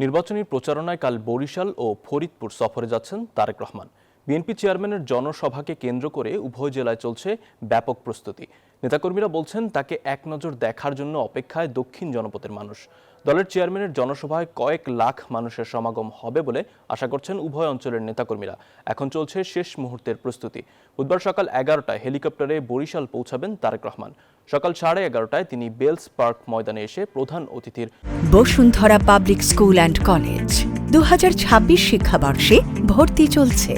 নির্বাচনী প্রচারণায় কাল বরিশাল ও ফরিদপুর সফরে যাচ্ছেন তারেক রহমান। বিএনপি চেয়ারম্যানের জনসভাকে কেন্দ্র করে উভয় জেলায় চলছে ব্যাপক প্রস্তুতি। নেতাকর্মীরা বলছেন তাকে এক নজর দেখার জন্য অপেক্ষায় দক্ষিণ জনপদের মানুষ। দলের চেয়ারম্যানের জনসভায় কয়েক লাখ মানুষের সমাগম হবে বলে আশা করছেন উভয় অঞ্চলের নেতাকর্মীরা। এখন চলছে শেষ মুহূর্তের প্রস্তুতি। বুধবার সকাল 11টায় হেলিকপ্টারে বরিশাল পৌঁছাবেন তারেক রহমান। সকাল 11:30টায় তিনি বেলস পার্ক ময়দানে এসে প্রধান অতিথির Bashundhara public school and college 2026 শিক্ষাবর্ষে ভর্তি চলছে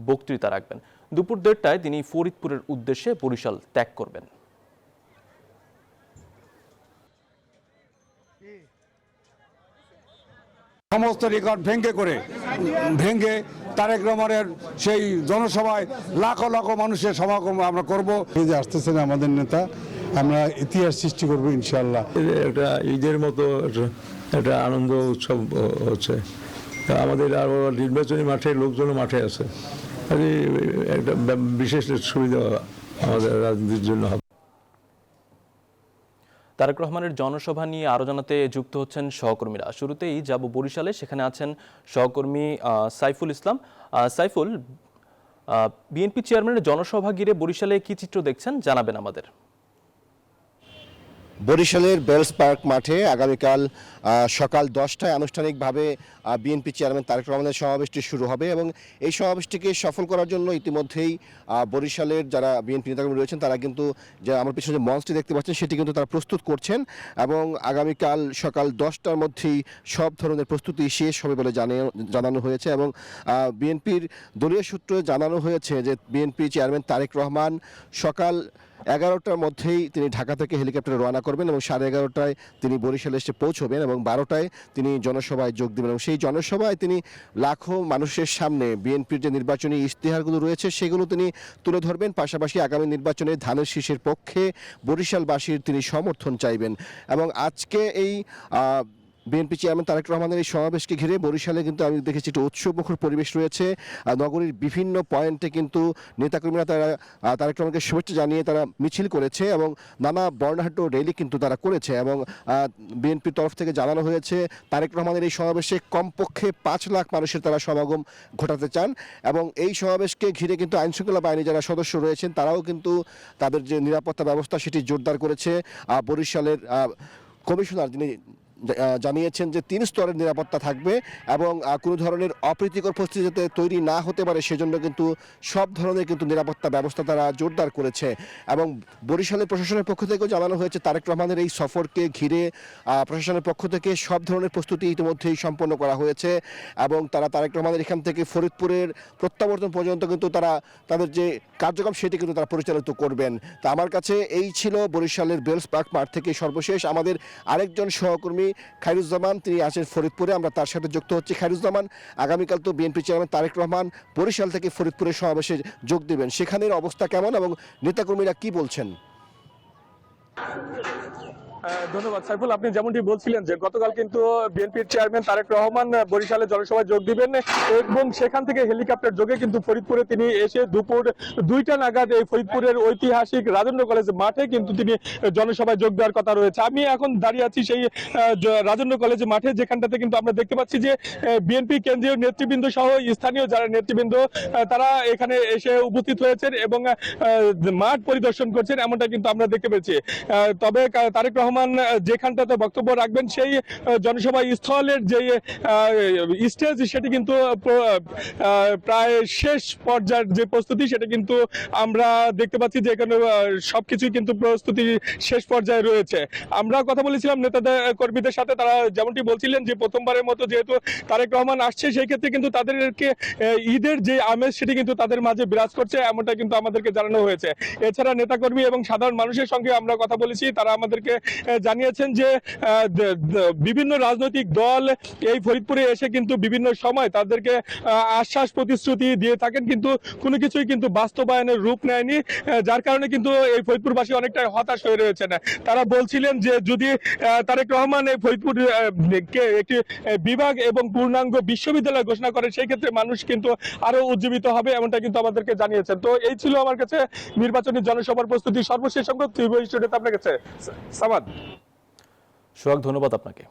বক্তৃতা রাখবেন। দুপুর 1:30টায় তিনি ফরিদপুরের উদ্দেশ্যে বরিশাল ত্যাগ করবেন। সমস্ত রেকর্ড ভেঙে তারেক রহমানের সেই জনসভায় লাখো লাখো মানুষের সমাগম আমরা করব। এই যে আসতেছেন আমাদের নেতা, আমরা ইতিহাস সৃষ্টি করবো ইনশাআল্লাহ। একটা ঈদের মতো একটা আনন্দ উৎসব হচ্ছে। আমাদের আরও নির্বাচনী মাঠে লোকজন মাঠে আছে, একটা বিশেষ সুবিধা আমাদের রাজনীতির জন্য হবে। তারেক রহমানের জনসভা নিয়ে আরো জানাতে যুক্ত হচ্ছেন সহকর্মীরা। শুরুতেই যাব বরিশালে, সেখানে আছেন সহকর্মী সাইফুল ইসলাম। সাইফুল, বিএনপি চেয়ারম্যানের জনসভা ঘিরে বরিশালে কি চিত্র দেখছেন জানাবেন আমাদের। বরিশালের বেলস পার্ক মাঠে আগামীকাল সকাল 10টায় আনুষ্ঠানিকভাবে বিএনপি চেয়ারম্যান তারেক রহমানের সমাবেশটি শুরু হবে এবং এই সমাবেশটিকে সফল করার জন্য ইতিমধ্যেই বরিশালের যারা বিএনপি নেতাকর্মী রয়েছেন তারা কিন্তু যে আমার পিছনে যে মঞ্চটি দেখতে পাচ্ছেন সেটি কিন্তু তারা প্রস্তুত করছেন এবং আগামীকাল সকাল 10টার মধ্যেই সব ধরনের প্রস্তুতি শেষ হবে বলে জানানো হয়েছে এবং বিএনপির দলীয় সূত্রে জানানো হয়েছে যে বিএনপি চেয়ারম্যান তারেক রহমান সকাল 11টার মধ্যেই তিনি ঢাকা থেকে হেলিকপ্টারে রওনা করবেন এবং 11:30টায় তিনি বরিশালে এসে পৌঁছবেন এবং 12টায় তিনি জনসভায় যোগ দেবেন এবং সেই জনসভায় তিনি লাখো মানুষের সামনে বিএনপির যে নির্বাচনী ইশতেহারগুলো রয়েছে সেগুলো তিনি তুলে ধরবেন। পাশাপাশি আগামী নির্বাচনে ধানের শীষের পক্ষে বরিশালবাসীর তিনি সমর্থন চাইবেন এবং আজকে এই বিএনপি চেয়ারম্যান তারেক রহমানের এই সমাবেশকে ঘিরে বরিশালে কিন্তু আমি দেখেছি একটু উৎসবমুখর পরিবেশ রয়েছে। নগরীর বিভিন্ন পয়েন্টে কিন্তু নেতাকর্মীরা তারা তারেক রহমানকে শুভেচ্ছা জানিয়ে তারা মিছিল করেছে এবং নানা বর্ণাঢ্য র্যালি কিন্তু তারা করেছে এবং বিএনপির তরফ থেকে জানানো হয়েছে তারেক রহমানের এই সমাবেশে কমপক্ষে 5 লাখ মানুষের তারা সমাগম ঘটাতে চান এবং এই সমাবেশকে ঘিরে কিন্তু আইনশৃঙ্খলা বাহিনী যারা সদস্য রয়েছেন তারাও কিন্তু তাদের যে নিরাপত্তা ব্যবস্থা সেটি জোরদার করেছে। বরিশালের কমিশনার যিনি জানিয়েছেন যে 3 স্তরের নিরাপত্তা থাকবে এবং কোনো ধরনের অপ্রীতিকর পরিস্থিতি যাতে তৈরি না হতে পারে সেজন্য কিন্তু সব ধরনের কিন্তু নিরাপত্তা ব্যবস্থা তারা জোরদার করেছে এবং বরিশালের প্রশাসনের পক্ষ থেকেও জানানো হয়েছে তারেক রহমানের এই সফরকে ঘিরে প্রশাসনের পক্ষ থেকে সব ধরনের প্রস্তুতি ইতিমধ্যেই সম্পন্ন করা হয়েছে এবং তারা তারেক রহমানের এখান থেকে ফরিদপুরের প্রত্যাবর্তন পর্যন্ত কিন্তু তারা তাদের যে কার্যক্রম সেটি কিন্তু তারা পরিচালিত করবেন। তা আমার কাছে এই ছিল বরিশালের বেলস পার্ক মাঠ থেকে সর্বশেষ। আমাদের আরেকজন সহকর্মী খায়রুজ্জামান তিনি আছেন ফরিদপুরে, আমরা তার সাথে যুক্ত হচ্ছি। খায়রুজ্জামান, আগামীকাল তো বিএনপি চেয়ারম্যান তারেক রহমান বরিশাল থেকে ফরিদপুরের সমাবেশে যোগ দেবেন, সেখানের অবস্থা কেমন এবং নেতাকর্মীরা কি বলছেন? ধন্যবাদ সাইফুল। আপনি যেমনটি বলছিলেন যে গতকাল কিন্তু বিএনপির চেয়ারম্যান তারেক রহমান বরিশালে জনসভায় যোগ দিবেন এবং সেখান থেকে হেলিকপ্টার যোগে কিন্তু ফরিদপুরে তিনি এসে দুপুর 2টা নাগাদ এই ফরিদপুরের ঐতিহাসিক রাজেন্দ্র কলেজ মাঠে কিন্তু তিনি জনসভায় যোগ দেওয়ার কথা রয়েছে। আমি এখন দাঁড়িয়ে আছি সেই রাজেন্দ্র কলেজ মাঠে, যেখানটাতে কিন্তু আমরা দেখতে পাচ্ছি যে বিএনপি কেন্দ্রীয় নেতৃবৃন্দ সহ স্থানীয় যারা নেতৃবৃন্দ তারা এখানে এসে উপস্থিত হয়েছেন এবং মাঠ পরিদর্শন করছেন, এমনটা কিন্তু আমরা দেখতে পেয়েছি। তবে তারেক রহমান যেখানটাতে বক্তব্য রাখবেন সেই জনসভা স্থলের যে স্টেজ সেটি কিন্তু প্রায় শেষ পর্যায়ের যে প্রস্তুতি সেটা কিন্তু আমরা দেখতে পাচ্ছি যে এখানে সবকিছুই কিন্তু প্রস্তুতি শেষ পর্যায়ে রয়েছে। আমরা কথা বলেছিলাম নেতাদের কর্মীদের সাথে, তারা যেমনটি বলছিলেন যে প্রথমবারের মতো যেহেতু তারেক রহমান আসছে সেই ক্ষেত্রে কিন্তু তাদেরকে ঈদের যে আমেজ সেটি কিন্তু তাদের মাঝে বিরাজ করছে, এমনটা কিন্তু আমাদেরকে জানানো হয়েছে। এছাড়া নেতাকর্মী এবং সাধারণ মানুষের সঙ্গে আমরা কথা বলেছি, তারা আমাদেরকে জানিয়েছেন যে বিভিন্ন রাজনৈতিক দল এই ফরিদপুরে এসে কিন্তু বিভিন্ন সময় তাদেরকে আশ্বাস প্রতিশ্রুতি দিয়ে থাকেন, কিন্তু কোনো কিছুই কিন্তু বাস্তবায়নের রূপ নেয়নি, যার কারণে কিন্তু এই ফরিদপুরবাসী অনেকটাই হতাশ হয়ে রয়েছেন। তারা বলছিলেন যে যদি তারেক রহমান এই ফরিদপুর একটি বিভাগ এবং পূর্ণাঙ্গ বিশ্ববিদ্যালয় ঘোষণা করে সেই ক্ষেত্রে মানুষ কিন্তু আরো উজ্জীবিত হবে, এমনটা কিন্তু আমাদেরকে জানিয়েছেন। তো এই ছিল আমার কাছে নির্বাচনী জনসভার প্রস্তুতি সর্বশেষ সংখ্যক। আপনার কাছে সামাদ। সোহাগ, ধন্যবাদ আপনাকে।